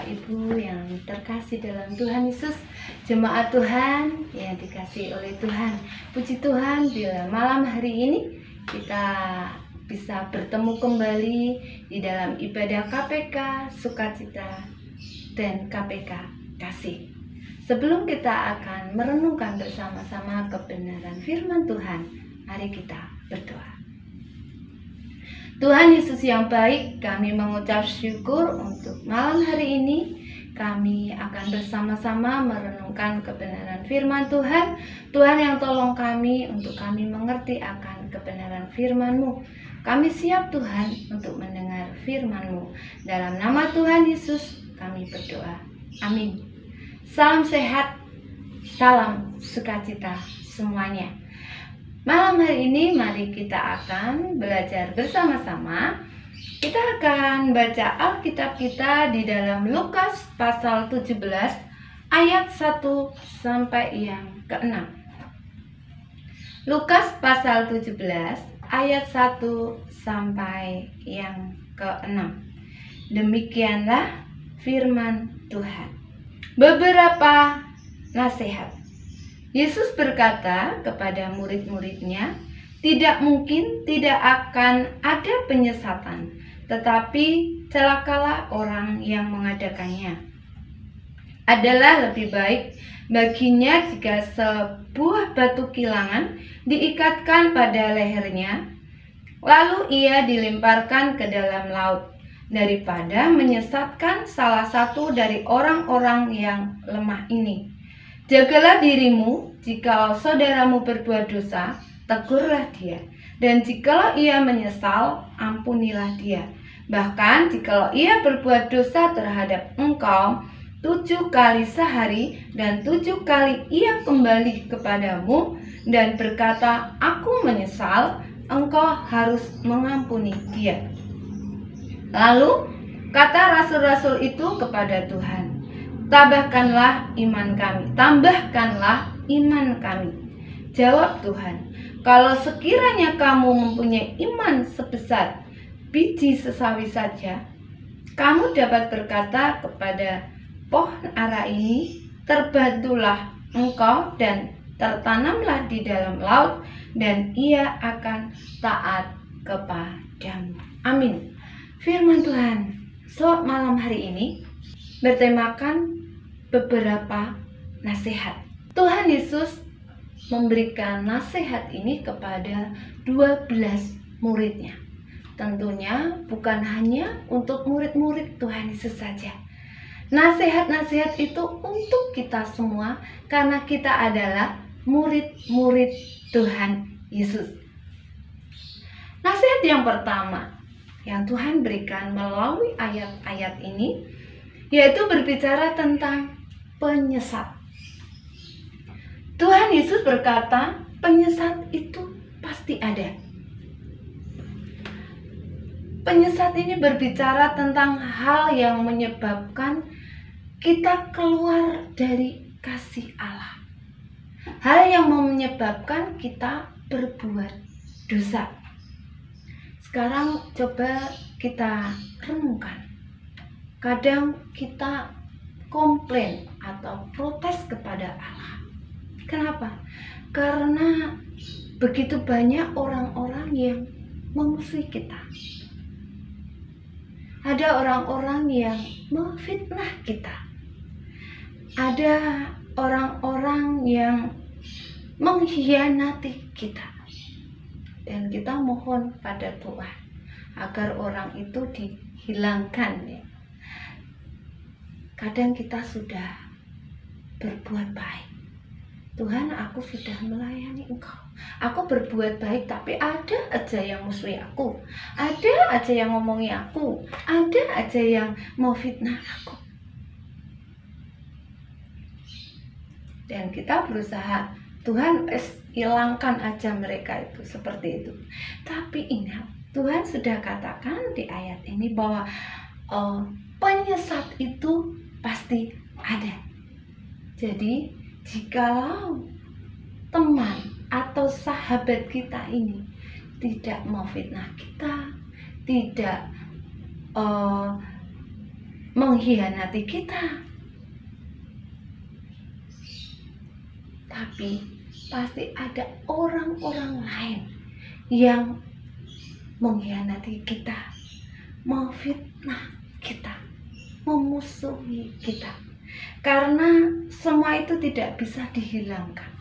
Bapak Ibu yang terkasih dalam Tuhan Yesus, jemaat Tuhan yang dikasihi oleh Tuhan. Puji Tuhan bila malam hari ini kita bisa bertemu kembali di dalam ibadah KPK Sukacita dan KPK Kasih. Sebelum kita akan merenungkan bersama-sama kebenaran firman Tuhan, mari kita berdoa. Tuhan Yesus yang baik, kami mengucap syukur untuk malam hari ini. Kami akan bersama-sama merenungkan kebenaran firman Tuhan. Tuhan yang tolong kami untuk kami mengerti akan kebenaran firman-Mu. Kami siap Tuhan untuk mendengar firman-Mu. Dalam nama Tuhan Yesus kami berdoa. Amin. Salam sehat, salam sukacita semuanya. Malam hari ini mari kita akan belajar bersama-sama. Kita akan baca Alkitab kita di dalam Lukas pasal 17 ayat 1 sampai yang ke-6. Lukas pasal 17 ayat 1 sampai yang ke-6. Demikianlah firman Tuhan. Beberapa nasihat. Yesus berkata kepada murid-muridnya, tidak mungkin tidak akan ada penyesatan, tetapi celakalah orang yang mengadakannya. Adalah lebih baik baginya jika sebuah batu kilangan diikatkan pada lehernya, lalu ia dilemparkan ke dalam laut, daripada menyesatkan salah satu dari orang-orang yang lemah ini. Jagalah dirimu, jikalau saudaramu berbuat dosa, tegurlah dia. Dan jikalau ia menyesal, ampunilah dia. Bahkan jikalau ia berbuat dosa terhadap engkau 7 kali sehari, dan 7 kali ia kembali kepadamu, dan berkata, aku menyesal, engkau harus mengampuni dia. Lalu kata rasul-rasul itu kepada Tuhan, tambahkanlah iman kami. Jawab Tuhan, kalau sekiranya kamu mempunyai iman sebesar biji sesawi saja, kamu dapat berkata kepada pohon ara ini, terbantulah engkau dan tertanamlah di dalam laut, dan ia akan taat kepadamu. Amin. Firman Tuhan malam hari ini bertemakan beberapa nasihat. Tuhan Yesus memberikan nasihat ini kepada 12 muridnya. Tentunya bukan hanya untuk murid-murid Tuhan Yesus saja. Nasihat-nasihat itu untuk kita semua karena kita adalah murid-murid Tuhan Yesus. Nasihat yang pertama yang Tuhan berikan melalui ayat-ayat ini yaitu berbicara tentang penyesat. Tuhan Yesus berkata, penyesat itu pasti ada. Penyesat ini berbicara tentang hal yang menyebabkan kita keluar dari kasih Allah. Hal yang menyebabkan kita berbuat dosa. Sekarang coba kita renungkan. Kadang kita komplain atau protes kepada Allah. Kenapa? Karena begitu banyak orang-orang yang memusuhi kita. Ada orang-orang yang memfitnah kita. Ada orang-orang yang mengkhianati kita. Dan kita mohon pada Tuhan agar orang itu dihilangkan ya. Kadang kita sudah berbuat baik. Tuhan, aku sudah melayani engkau. Aku berbuat baik, tapi ada aja yang musuhi aku. Ada aja yang ngomongi aku. Ada aja yang mau fitnah aku. Dan kita berusaha, Tuhan hilangkan aja mereka itu, seperti itu. Tapi ingat, Tuhan sudah katakan di ayat ini bahwa penyesat itu pasti ada. Jadi jikalau teman atau sahabat kita ini tidak mau fitnah kita, tidak mengkhianati kita. Tapi pasti ada orang-orang lain yang mengkhianati kita, memfitnah kita, memusuhi kita. Karena semua itu tidak bisa dihilangkan.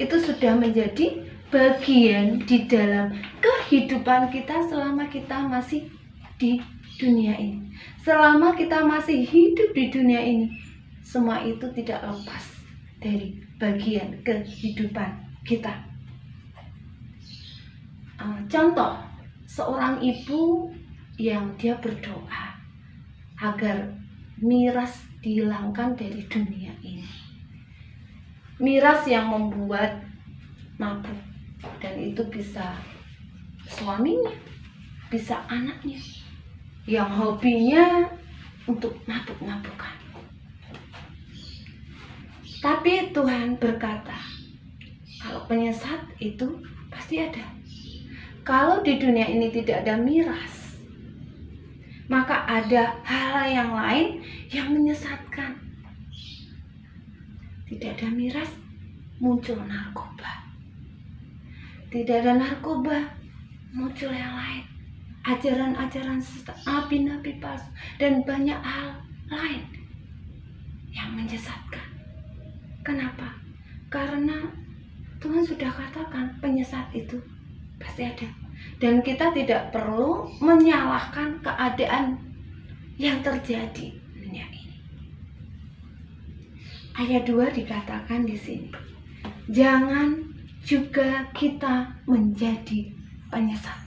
Itu sudah menjadi bagian di dalam kehidupan kita selama kita masih di dunia ini. Selama kita masih hidup di dunia ini, semua itu tidak lepas dari bagian kehidupan kita. Contoh, seorang ibu yang dia berdoa agar miras dihilangkan dari dunia ini. Miras yang membuat mabuk, dan itu bisa suaminya, bisa anaknya yang hobinya untuk mabuk-mabukan. Tapi Tuhan berkata, kalau penyesat itu pasti ada. Kalau di dunia ini tidak ada miras, maka ada hal yang lain yang menyesatkan. Tidak ada miras, muncul narkoba. Tidak ada narkoba, muncul yang lain. Ajaran-ajaran sesat, nabi-nabi palsu, dan banyak hal lain yang menyesatkan. Kenapa? Karena Tuhan sudah katakan penyesat itu pasti ada. Dan kita tidak perlu menyalahkan keadaan yang terjadi di dunia ini. Ayat 2 dikatakan di sini, jangan juga kita menjadi penyesat.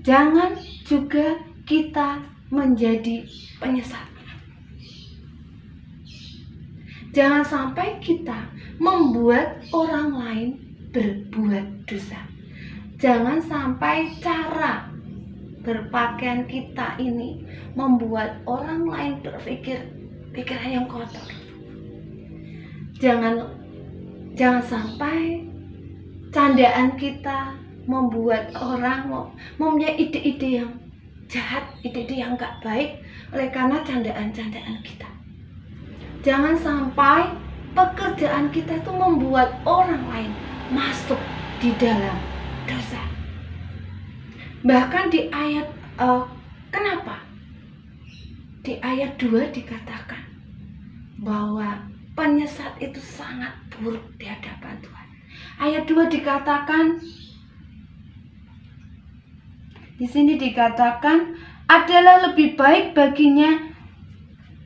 Jangan juga kita menjadi penyesat. Jangan sampai kita membuat orang lain berbuat dosa. Jangan sampai cara berpakaian kita ini membuat orang lain berpikir pikiran yang kotor. Jangan sampai candaan kita membuat orang mempunyai ide-ide yang jahat, ide-ide yang gak baik oleh karena candaan-candaan kita. Jangan sampai pekerjaan kita itu membuat orang lain masuk di dalam dosa. Bahkan di ayat kenapa? Di ayat 2 dikatakan bahwa penyesat itu sangat buruk di hadapan Tuhan. Ayat 2 dikatakan, di sini dikatakan adalah lebih baik baginya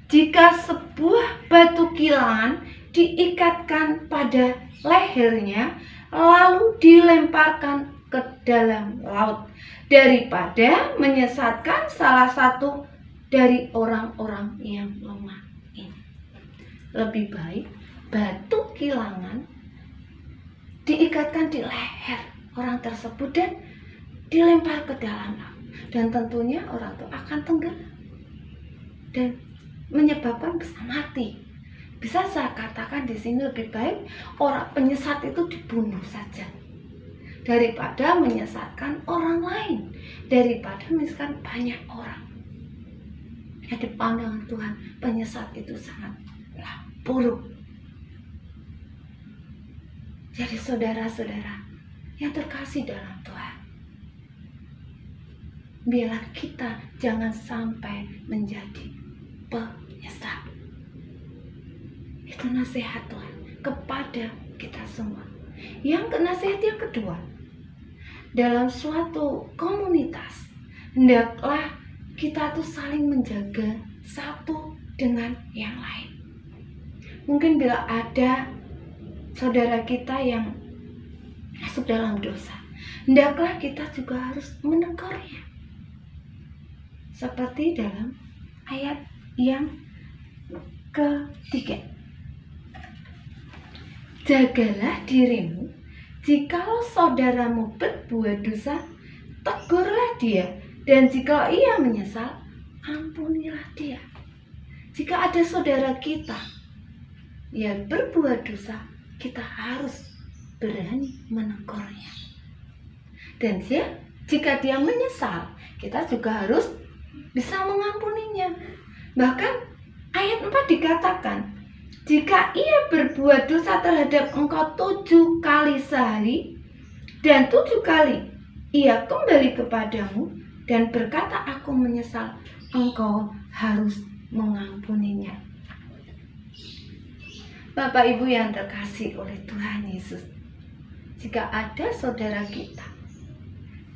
jika sebuah batu kilangan diikatkan pada lehernya lalu dilemparkan ke dalam laut daripada menyesatkan salah satu dari orang-orang yang lemah ini. Lebih baik batu kilangan diikatkan di leher orang tersebut dan dilempar ke dalam laut, dan tentunya orang itu akan tenggelam dan menyebabkan bisa mati. Bisa saya katakan di sini lebih baik orang penyesat itu dibunuh saja daripada menyesatkan orang lain, daripada menyesatkan banyak orang. Ya, di pandangan Tuhan penyesat itu sangatlah buruk. Jadi saudara-saudara yang terkasih dalam Tuhan, biarlah kita jangan sampai menjadi penyesat. Itu nasihat Tuhan kepada kita semua. Yang nasihat yang kedua, dalam suatu komunitas hendaklah kita tuh saling menjaga satu dengan yang lain. Mungkin bila ada saudara kita yang masuk dalam dosa, hendaklah kita juga harus menegurnya. Seperti dalam ayat yang ketiga, jagalah dirimu, jikalau saudaramu berbuat dosa, tegurlah dia, dan jika ia menyesal, ampunilah dia. Jika ada saudara kita yang berbuat dosa, kita harus berani menegurnya. Dan jika dia menyesal, kita juga harus bisa mengampuninya. Bahkan ayat 4 dikatakan, jika ia berbuat dosa terhadap engkau 7 kali sehari, dan 7 kali ia kembali kepadamu dan berkata, aku menyesal, engkau harus mengampuninya. Bapak Ibu yang terkasih oleh Tuhan Yesus, jika ada saudara kita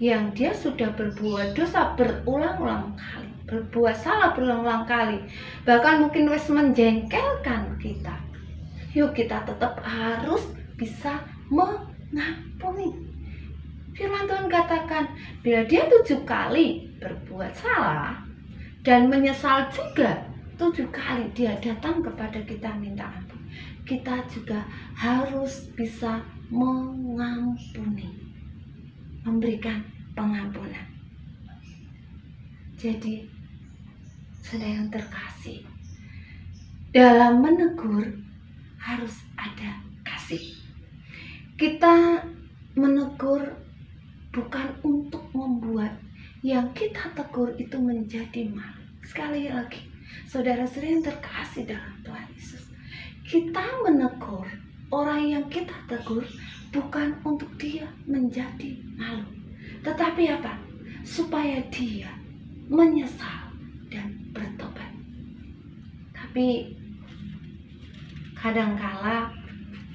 yang dia sudah berbuat dosa berulang-ulang kali, berbuat salah berulang-ulang kali, bahkan mungkin wis menjengkelkan kita, yuk kita tetap harus bisa mengampuni. Firman Tuhan katakan, bila dia 7 kali berbuat salah dan menyesal juga 7 kali dia datang kepada kita minta ampun, kita juga harus bisa mengampuni, memberikan pengampunan. Jadi, saudara yang terkasih, dalam menegur harus ada kasih. Kita menegur bukan untuk membuat yang kita tegur itu menjadi malu. Sekali lagi, saudara-saudara yang terkasih dalam Tuhan Yesus, kita menegur orang yang kita tegur bukan untuk dia menjadi malu, tetapi apa? Supaya dia menyesal dan bertobat. Tapi kadangkala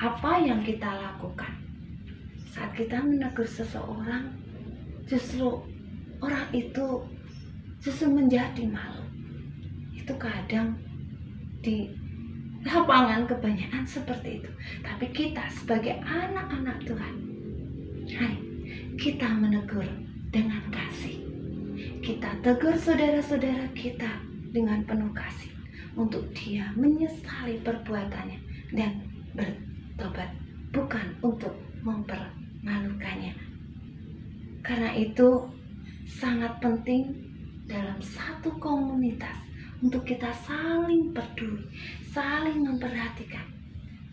apa yang kita lakukan saat kita menegur seseorang, justru orang itu justru menjadi malu. Itu kadang di lapangan kebanyakan seperti itu. Tapi kita sebagai anak-anak Tuhan, mari kita menegur dengan kasih. Kita tegur saudara-saudara kita dengan penuh kasih untuk dia menyesali perbuatannya dan bertobat, bukan untuk mempermalukannya. Karena itu sangat penting dalam satu komunitas untuk kita saling peduli, saling memperhatikan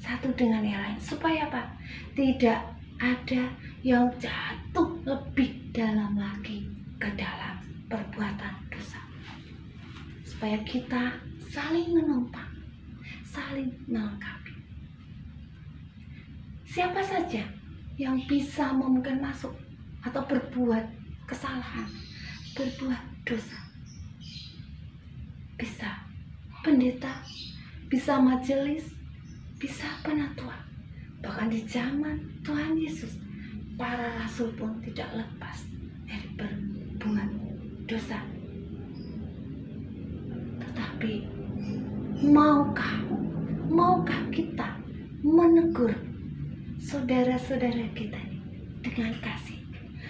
satu dengan yang lain, supaya apa? Tidak ada yang jatuh lebih dalam lagi ke dalam perbuatan dosa. Supaya kita saling menopang, saling melengkapi. Siapa saja yang bisa mungkin masuk atau berbuat kesalahan, berbuat dosa, bisa pendeta, bisa majelis, bisa penatua. Bahkan di zaman Tuhan Yesus, para rasul pun tidak lepas dari berbuat dosa. Tetapi maukah kita menegur saudara-saudara kita ini dengan kasih,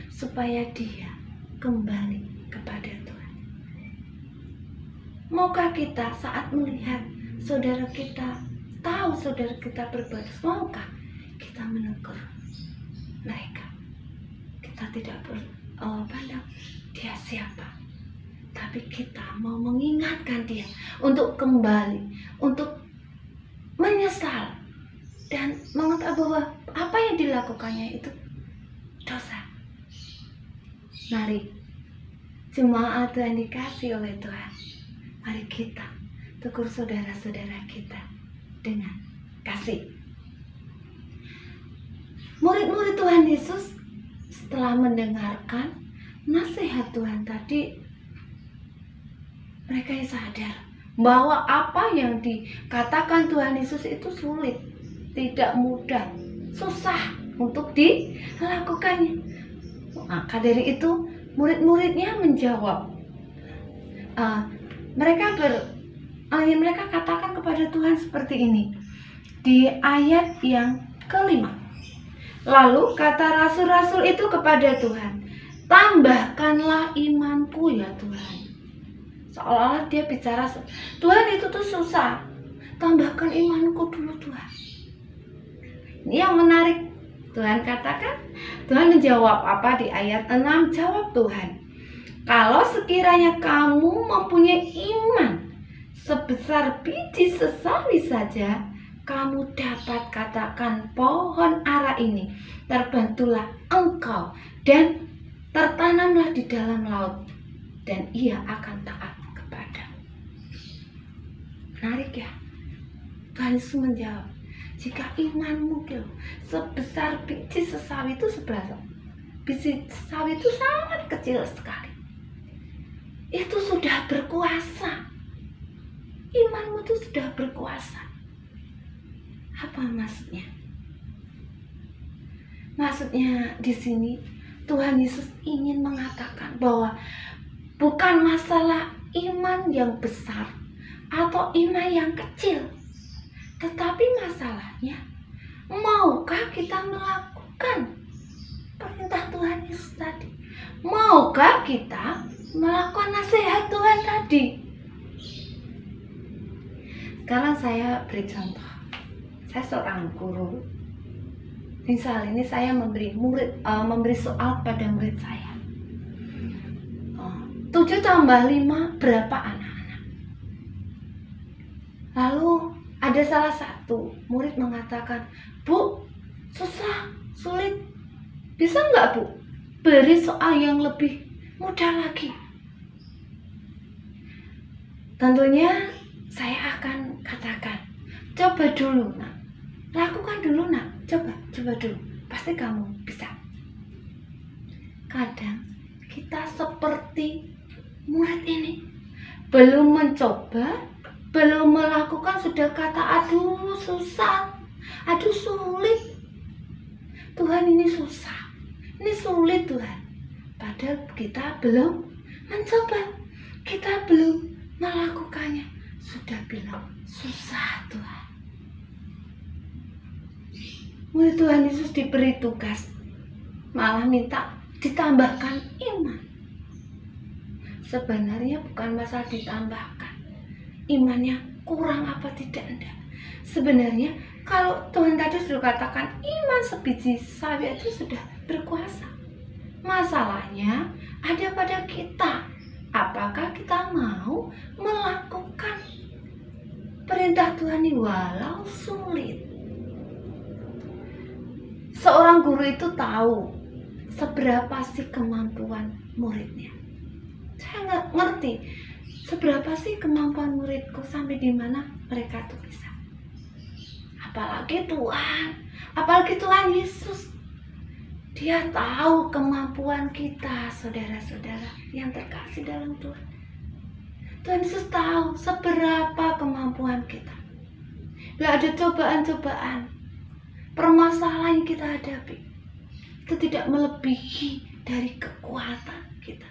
supaya dia kembali kepada Tuhan? Maukah kita saat melihat saudara kita, tahu saudara kita berbuat dosa, maukah kita menegur mereka? Kita tidak pandang dia siapa, tapi kita mau mengingatkan dia untuk kembali, untuk menyesal dan mengetahui bahwa apa yang dilakukannya itu dosa. Mari jemaat Tuhan dikasih oleh Tuhan, mari kita tegur saudara-saudara kita dengan kasih. Murid-murid Tuhan Yesus setelah mendengarkan nasihat Tuhan tadi, mereka sadar bahwa apa yang dikatakan Tuhan Yesus itu sulit, tidak mudah, susah untuk dilakukannya. Maka dari itu murid-muridnya menjawab, mereka katakan kepada Tuhan seperti ini di ayat yang ke-5. Lalu kata rasul-rasul itu kepada Tuhan, tambahkanlah imanku ya Tuhan. Seolah-olah dia bicara, Tuhan itu tuh susah, tambahkan imanku dulu Tuhan. Ini yang menarik, Tuhan katakan, Tuhan menjawab apa di ayat 6? Jawab Tuhan, kalau sekiranya kamu mempunyai iman sebesar biji sesawi saja, kamu dapat katakan pohon ara ini, terbantulah engkau dan tertanamlah di dalam laut, dan ia akan taat kepada. Menarik ya. Tuhan Yesus menjawab, jika imanmu sebesar biji sesawi itu seberapa? Biji sesawi itu sangat kecil sekali. Itu sudah berkuasa. Imanmu itu sudah berkuasa. Apa maksudnya? Maksudnya di sini Tuhan Yesus ingin mengatakan bahwa bukan masalah iman yang besar atau iman yang kecil, tetapi masalahnya maukah kita melakukan perintah Tuhan Yesus tadi? Maukah kita melakukan nasihat Tuhan tadi? Sekarang saya beri contoh. Saya seorang guru. Misal ini saya memberi soal pada murid saya. 7 tambah 5 berapa anak-anak? Lalu ada salah satu murid mengatakan, Bu, susah, sulit. Bisa nggak Bu, beri soal yang lebih mudah lagi? Tentunya saya akan katakan, coba dulu nak, lakukan dulu nak, coba dulu, pasti kamu bisa. Kadang kita seperti murid ini, belum mencoba, belum melakukan sudah kata aduh susah, aduh sulit, Tuhan ini susah, ini sulit Tuhan. Padahal kita belum mencoba, kita belum melakukannya, sudah bilang susah Tuhan. Murid Tuhan Yesus diberi tugas, malah minta ditambahkan iman. Sebenarnya bukan masalah ditambahkan, imannya kurang apa tidak, enggak. Sebenarnya kalau Tuhan tadi sudah katakan iman sebiji sawi itu sudah berkuasa. Masalahnya ada pada kita. Apakah kita mau melakukan perintah Tuhan ini walau sulit? Seorang guru itu tahu seberapa sih kemampuan muridnya. Saya nggak ngerti seberapa sih kemampuan muridku sampai di mana mereka tuh bisa. Apalagi Tuhan Yesus. Dia tahu kemampuan kita, saudara-saudara yang terkasih dalam Tuhan. Tuhan Yesus tahu seberapa kemampuan kita. Bila ada cobaan-cobaan, permasalahan yang kita hadapi, itu tidak melebihi dari kekuatan kita.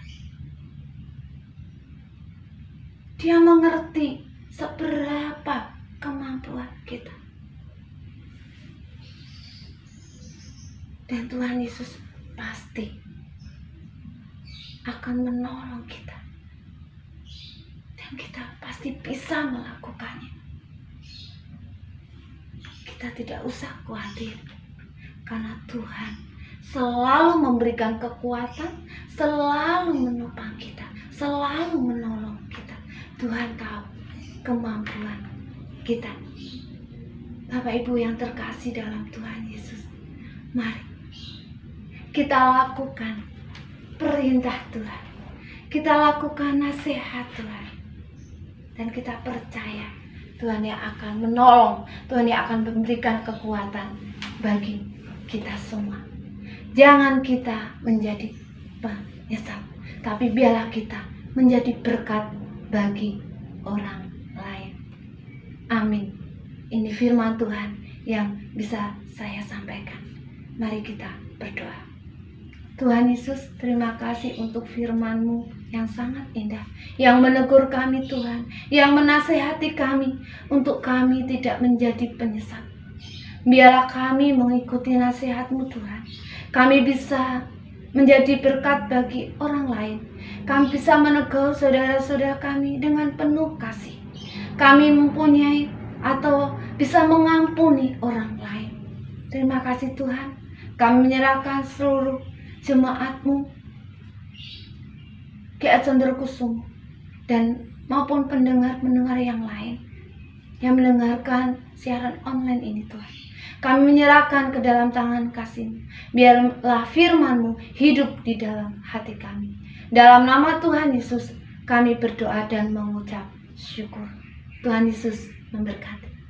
Dia mengerti seberapa kemampuan kita. Dan Tuhan Yesus pasti akan menolong kita. Dan kita pasti bisa melakukannya. Kita tidak usah khawatir, karena Tuhan selalu memberikan kekuatan, selalu menopang kita, selalu menolong kita. Tuhan tahu kemampuan kita. Bapak Ibu yang terkasih dalam Tuhan Yesus, mari kita lakukan perintah Tuhan, kita lakukan nasihat Tuhan, dan kita percaya Tuhan yang akan menolong, Tuhan yang akan memberikan kekuatan bagi kita semua. Jangan kita menjadi penyesal, tapi biarlah kita menjadi berkat bagi orang lain. Amin. Ini firman Tuhan yang bisa saya sampaikan. Mari kita berdoa. Tuhan Yesus, terima kasih untuk firman-Mu yang sangat indah, yang menegur kami Tuhan, yang menasehati kami untuk kami tidak menjadi penyesat. Biarlah kami mengikuti nasihat-Mu Tuhan. Kami bisa menjadi berkat bagi orang lain. Kami bisa menegur saudara-saudara kami dengan penuh kasih. Kami mempunyai atau bisa mengampuni orang lain. Terima kasih Tuhan. Kami menyerahkan seluruh jemaat-Mu, GA Cenderawasih dan maupun pendengar-pendengar yang lain yang mendengarkan siaran online ini Tuhan. Kami menyerahkan ke dalam tangan kasih-Mu. Biarlah firman-Mu hidup di dalam hati kami. Dalam nama Tuhan Yesus kami berdoa dan mengucap syukur. Tuhan Yesus memberkati.